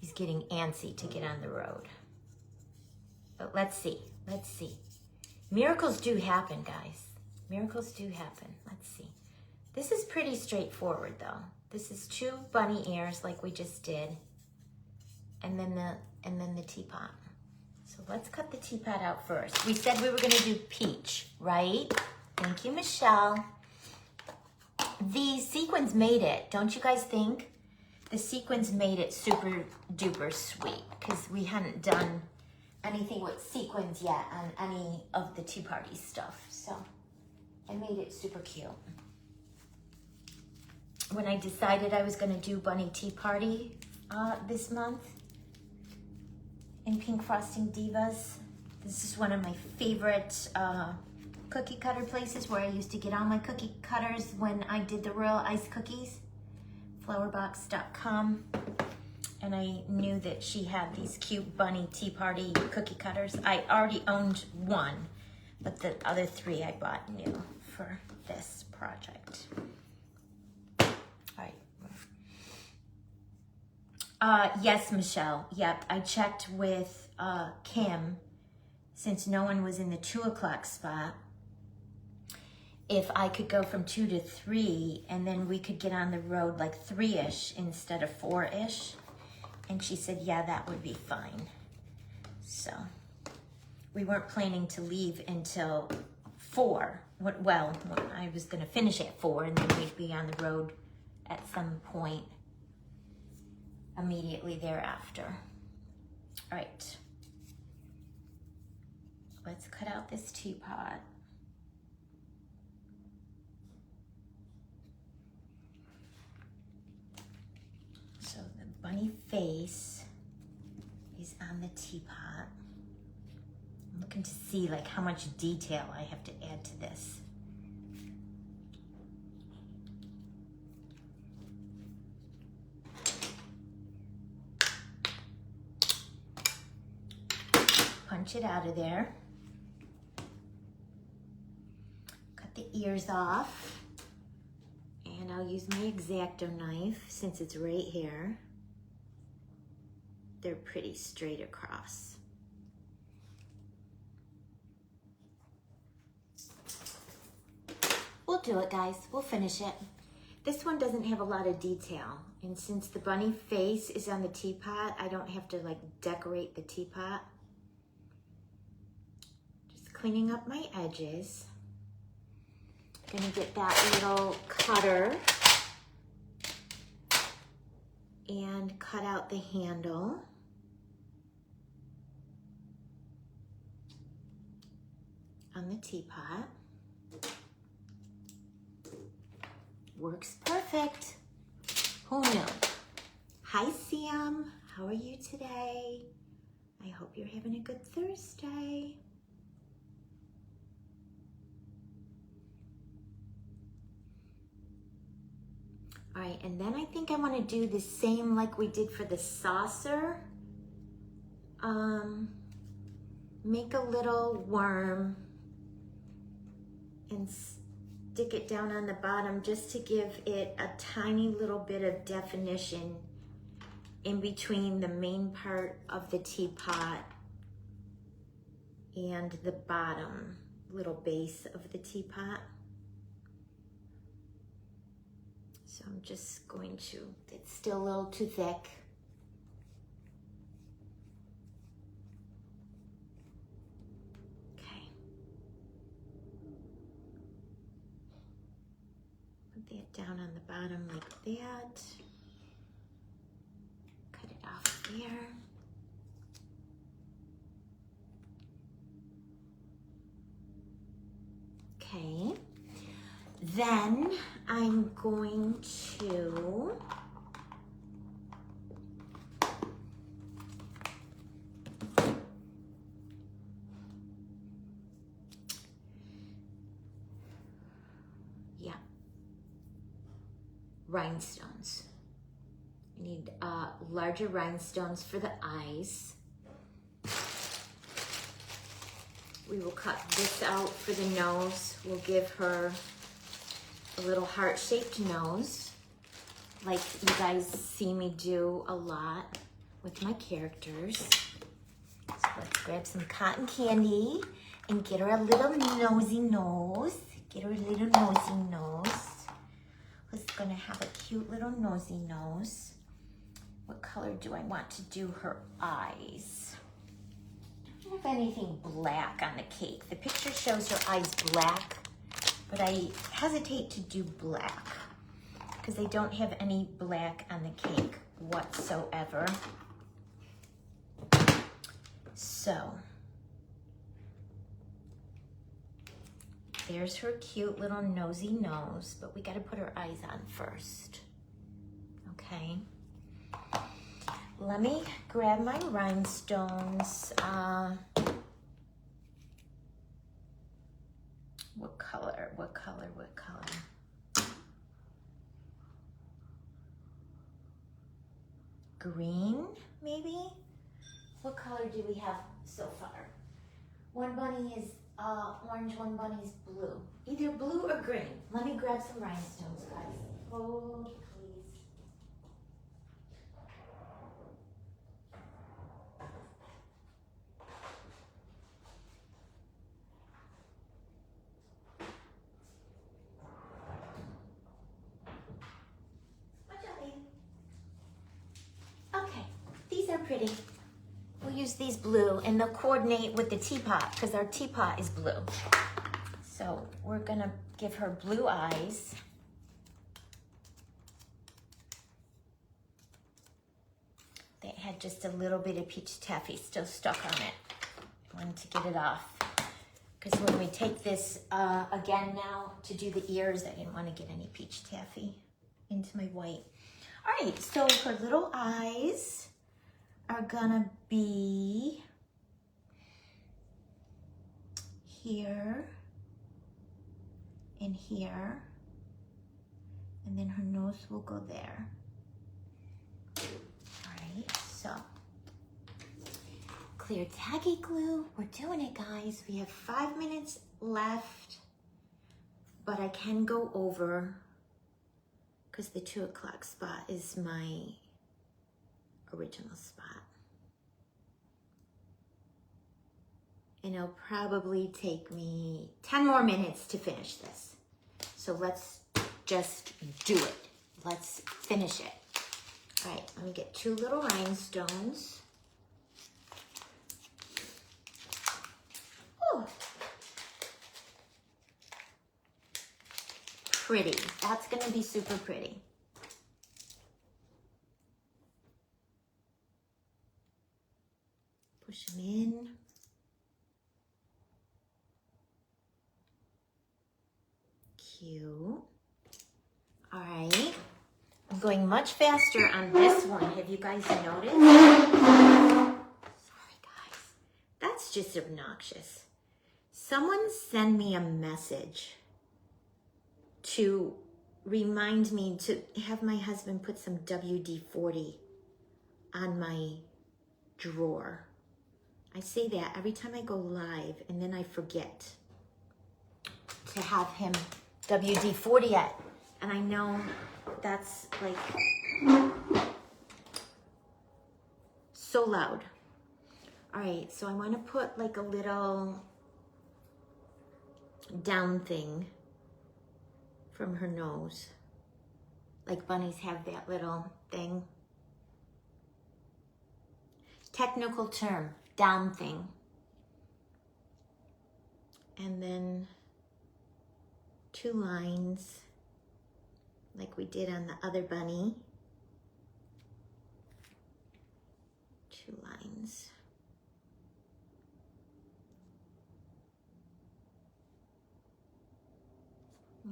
A: he's getting antsy to get on the road. But let's see. Miracles do happen, guys. Miracles do happen. Let's see. This is pretty straightforward though. This is 2 bunny ears like we just did. And then the teapot. So let's cut the teapot out first. We said we were gonna do peach, right? Thank you, Michelle. The sequins made it, don't you guys think? The sequins made it super duper sweet because we hadn't done anything with sequins yet on any of the tea party stuff. So I made it super cute. When I decided I was gonna do Bunny Tea Party this month in Pink Frosting Divas, this is one of my favorite cookie cutter places where I used to get all my cookie cutters when I did the Royal Ice Cookies, flowerbox.com. And I knew that she had these cute Bunny Tea Party cookie cutters. I already owned one, but the other 3 I bought new for this project. All right. Yes, Michelle. Yep, I checked with Kim, since no one was in the 2 o'clock spot, if I could go from 2 to 3, and then we could get on the road like 3-ish instead of 4-ish. And she said, yeah, that would be fine. So we weren't planning to leave until 4. Well, I was gonna finish at 4 and then we'd be on the road at some point immediately thereafter. All right. Let's cut out this teapot. So the bunny face is on the teapot. I'm looking to see like how much detail I have to add to this. Punch it out of there. Cut the ears off. And I'll use my X-Acto knife since it's right here. They're pretty straight across. We'll do it, guys. We'll finish it. This one doesn't have a lot of detail. And since the bunny face is on the teapot, I don't have to like decorate the teapot. Just cleaning up my edges. Gonna get that little cutter and cut out the handle. On the teapot. Works perfect. Who knew? Hi, Sam. How are you today? I hope you're having a good Thursday. All right, and then I think I want to do the same like we did for the saucer. Make a little worm and stick it down on the bottom just to give it a tiny little bit of definition in between the main part of the teapot and the bottom little base of the teapot. So I'm just going to, it's still a little too thick. Okay. Put that down on the bottom like that. Cut it off there. Okay. Then I'm going to rhinestones. I need larger rhinestones for the eyes. We will cut this out for the nose. We'll give her a little heart-shaped nose, like you guys see me do a lot with my characters. So let's grab some cotton candy and get her a little nosy nose. Get her a little nosy nose. Who's gonna have a cute little nosy nose? What color do I want to do her eyes? I don't have anything black on the cake. The picture shows her eyes black, but I hesitate to do black because they don't have any black on the cake whatsoever. So, there's her cute little nosy nose, but we gotta put her eyes on first, okay? Let me grab my rhinestones. What color? Green, maybe? What color do we have so far? One bunny is orange, one bunny is blue. Either blue or green. Let me grab some rhinestones, guys. Hold, please. Okay, these are pretty. We'll use these blue and they'll coordinate with the teapot because our teapot is blue. So we're gonna give her blue eyes. They had just a little bit of peach taffy still stuck on it. I wanted to get it off because when we take this again now to do the ears, I didn't want to get any peach taffy into my white. All right, so her little eyes are gonna be here and here, and then her nose will go there. All right, so clear tacky glue. We're doing it, guys. We have 5 minutes left, but I can go over because the 2 o'clock spot is my original spot. And it'll probably take me 10 more minutes to finish this. So let's just do it. Let's finish it. All right, let me get 2 little rhinestones. Oh, pretty. That's gonna be super pretty. Push them in. Cute. All right. I'm going much faster on this one. Have you guys noticed? Sorry, guys. That's just obnoxious. Someone send me a message to remind me to have my husband put some WD-40 on my drawer. I say that every time I go live, and then I forget to have him WD-40 it. And I know that's like so loud. All right, so I want to put like a little down thing from her nose. Like bunnies have that little thing. Technical term, down thing. And then 2 lines like we did on the other bunny. 2 lines.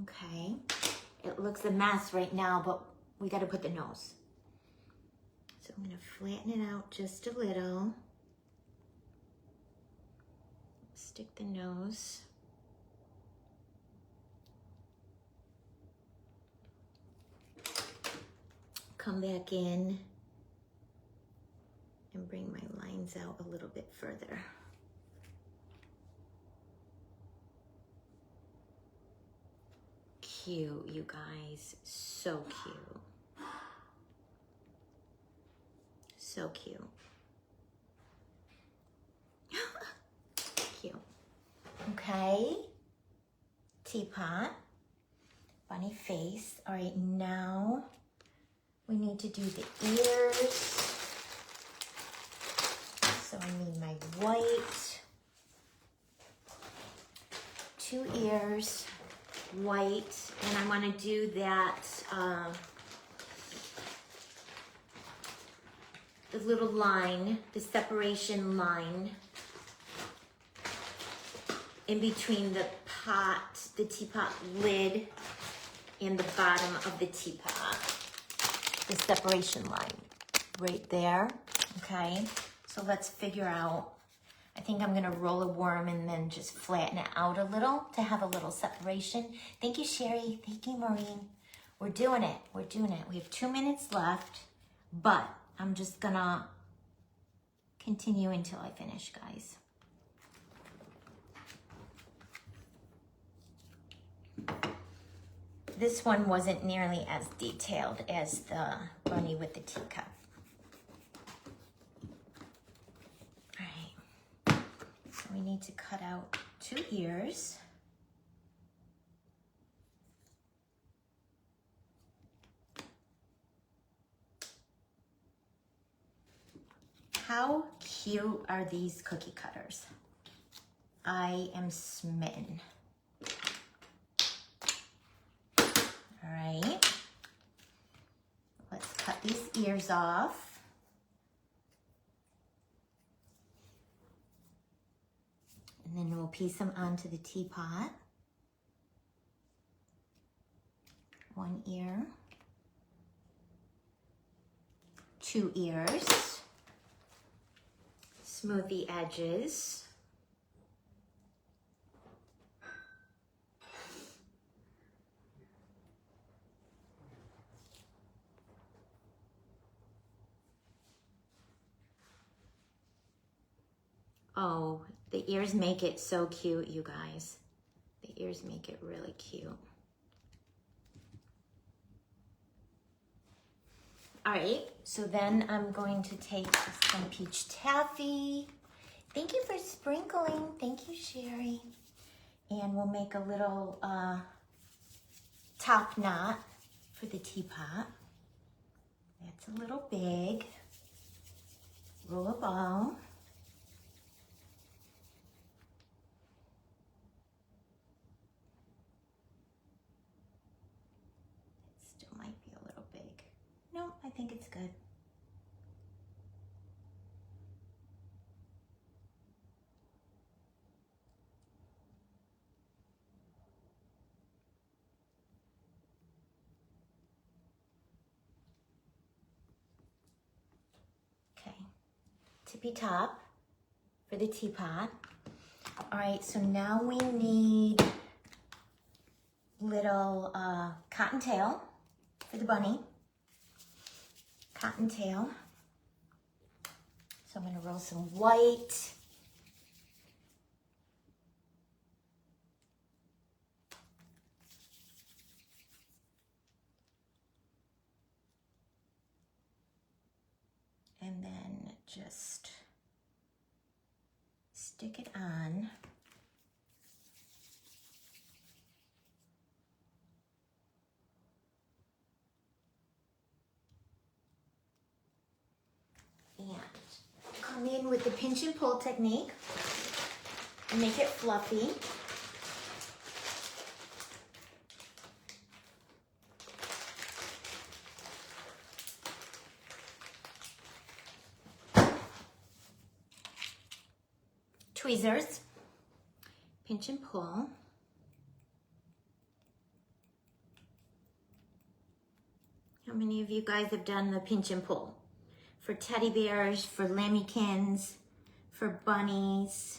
A: Okay. It looks a mess right now, but we got to put the nose. So I'm going to flatten it out just a little. Stick the nose. Come back in and bring my lines out a little bit further. Cute, you guys. So cute. So cute. Cute. Okay. Teapot. Bunny face. All right, now we need to do the ears. So I need my white. 2 ears, white, and I want to do that, the little line, the separation line in between the pot, the teapot lid, and the bottom of the teapot. The separation line right there, okay? So let's figure out, I think I'm gonna roll a worm and then just flatten it out a little to have a little separation. Thank you, Sherry. Thank you, Maureen. We're doing it. We're doing it. We have 2 minutes left, but I'm just gonna continue until I finish, guys. This one wasn't nearly as detailed as the bunny with the teacup. All right, so we need to cut out 2 ears. How cute are these cookie cutters? I am smitten. All right, let's cut these ears off. And then we'll piece them onto the teapot. 1 ear, 2 ears, smooth the edges. Oh, the ears make it so cute, you guys. The ears make it really cute. All right, so then I'm going to take some peach taffy. Thank you for sprinkling. Thank you, Sherry. And we'll make a little top knot for the teapot. That's a little big. Roll a ball. No, I think it's good. Okay, tippy top for the teapot. All right, so now we need little cottontail for the bunny. Cottontail. So I'm going to roll some white. And then just stick it on. And come in with the pinch and pull technique and make it fluffy. Tweezers, pinch and pull. How many of you guys have done the pinch and pull? For teddy bears, for lamekins, for bunnies,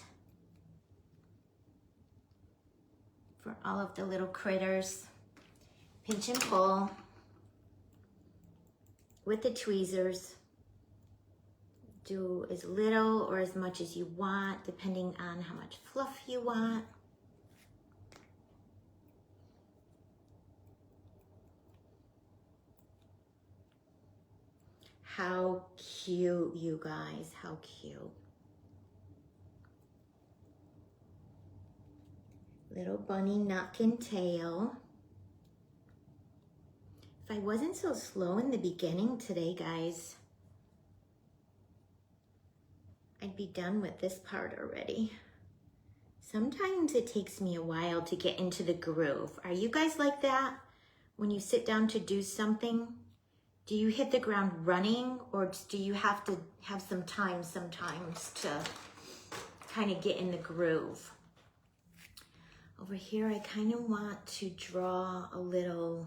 A: for all of the little critters. Pinch and pull with the tweezers. Do as little or as much as you want, depending on how much fluff you want. How cute, you guys, how cute. Little bunny neck and tail. If I wasn't so slow in the beginning today, guys, I'd be done with this part already. Sometimes it takes me a while to get into the groove. Are you guys like that? When you sit down to do something, do you hit the ground running, or do you have to have some time sometimes to kind of get in the groove? Over here, I kind of want to draw a little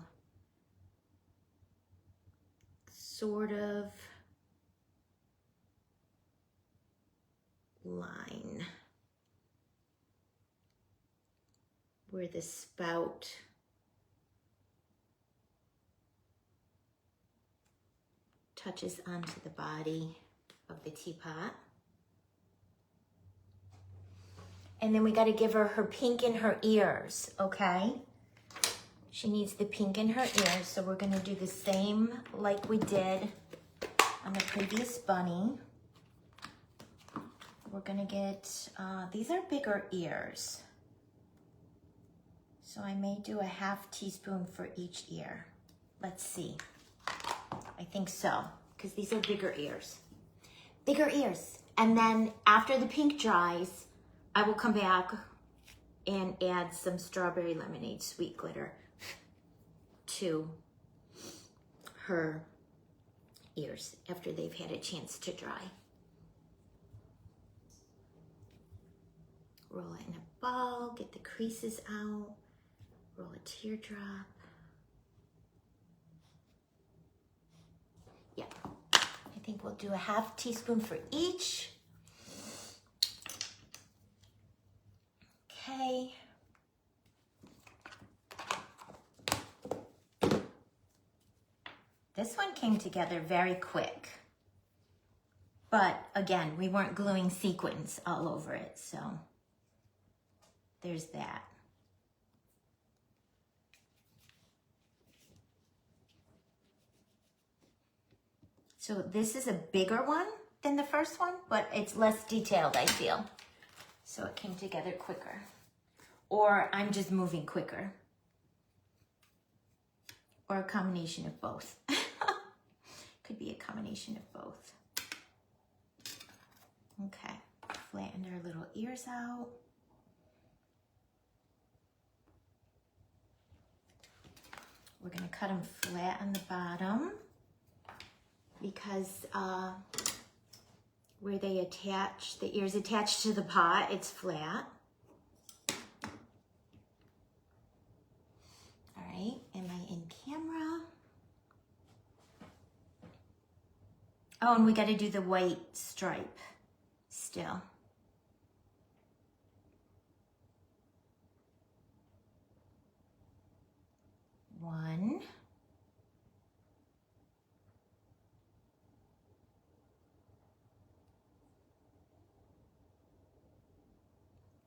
A: sort of line where the spout touches onto the body of the teapot. And then we got to give her her pink in her ears, okay? She needs the pink in her ears, so we're going to do the same like we did on the previous bunny. We're going to get, these are bigger ears. So I may do a ½ teaspoon for each ear. Let's see. I think so, because these are bigger ears. Bigger ears. And then after the pink dries, I will come back and add some strawberry lemonade sweet glitter to her ears after they've had a chance to dry. Roll it in a ball, get the creases out, roll a teardrop. Yeah, I think we'll do a ½ teaspoon for each. Okay. This one came together very quick. But again, we weren't gluing sequins all over it, so there's that. So this is a bigger one than the first one, but it's less detailed, I feel. So it came together quicker. Or I'm just moving quicker. Or a combination of both. Could be a combination of both. Okay, flatten our little ears out. We're gonna cut them flat on the bottom because where they attach, the ears attached to the pot, it's flat. All right, am I in camera? Oh, and we gotta do the white stripe still. One.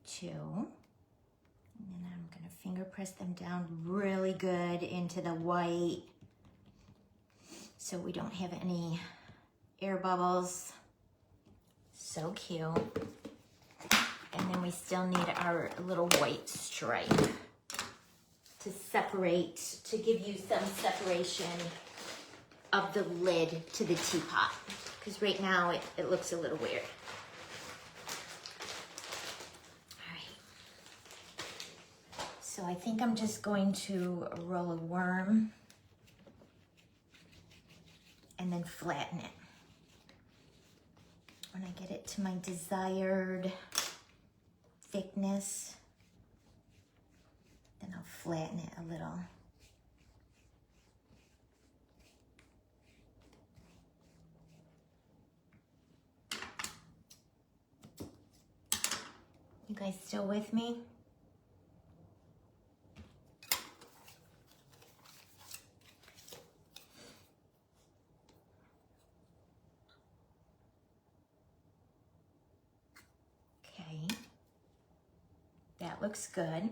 A: Two. And then I'm gonna finger press them down really good into the white so we don't have any air bubbles. So cute. And then we still need our little white stripe to separate, to give you some separation of the lid to the teapot. Because right now it looks a little weird. All right. So I think I'm just going to roll a worm and then flatten it. When I get it to my desired thickness, then I'll flatten it a little. You guys still with me? Okay. That looks good.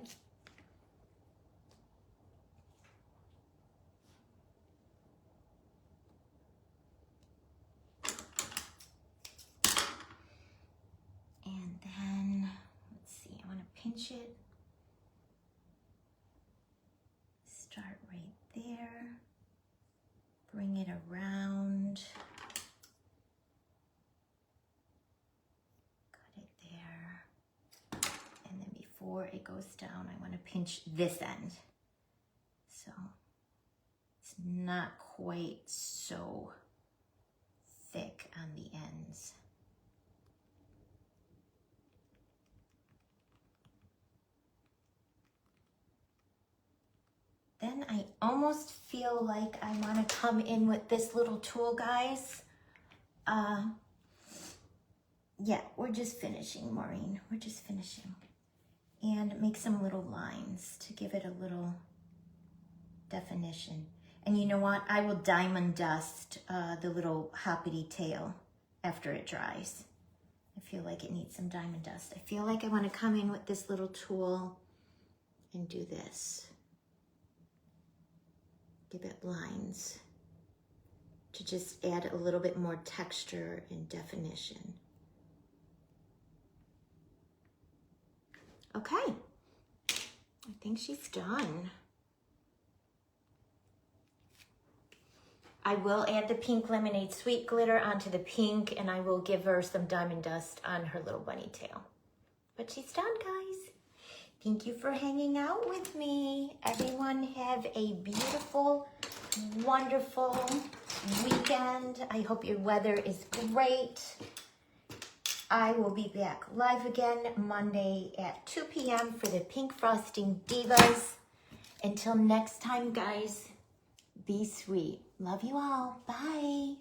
A: And then, let's see, I want to pinch it. Start right there. Bring it around. Cut it there. And then before it goes down, I want to pinch this end. So it's not quite so thick on the ends. Then I almost feel like I want to come in with this little tool, guys. Yeah, we're just finishing, Maureen. We're just finishing. And make some little lines to give it a little definition. And you know what? I will diamond dust the little hoppity tail after it dries. I feel like it needs some diamond dust. I feel like I want to come in with this little tool and do this. Give it lines to just add a little bit more texture and definition. Okay, I think she's done. I will add the pink lemonade sweet glitter onto the pink, and I will give her some diamond dust on her little bunny tail. But she's done, guys. Thank you for hanging out with me. Everyone have a beautiful, wonderful weekend. I hope your weather is great. I will be back live again Monday at 2 p.m. for the Pink Frosting Divas. Until next time, guys, be sweet. Love you all. Bye.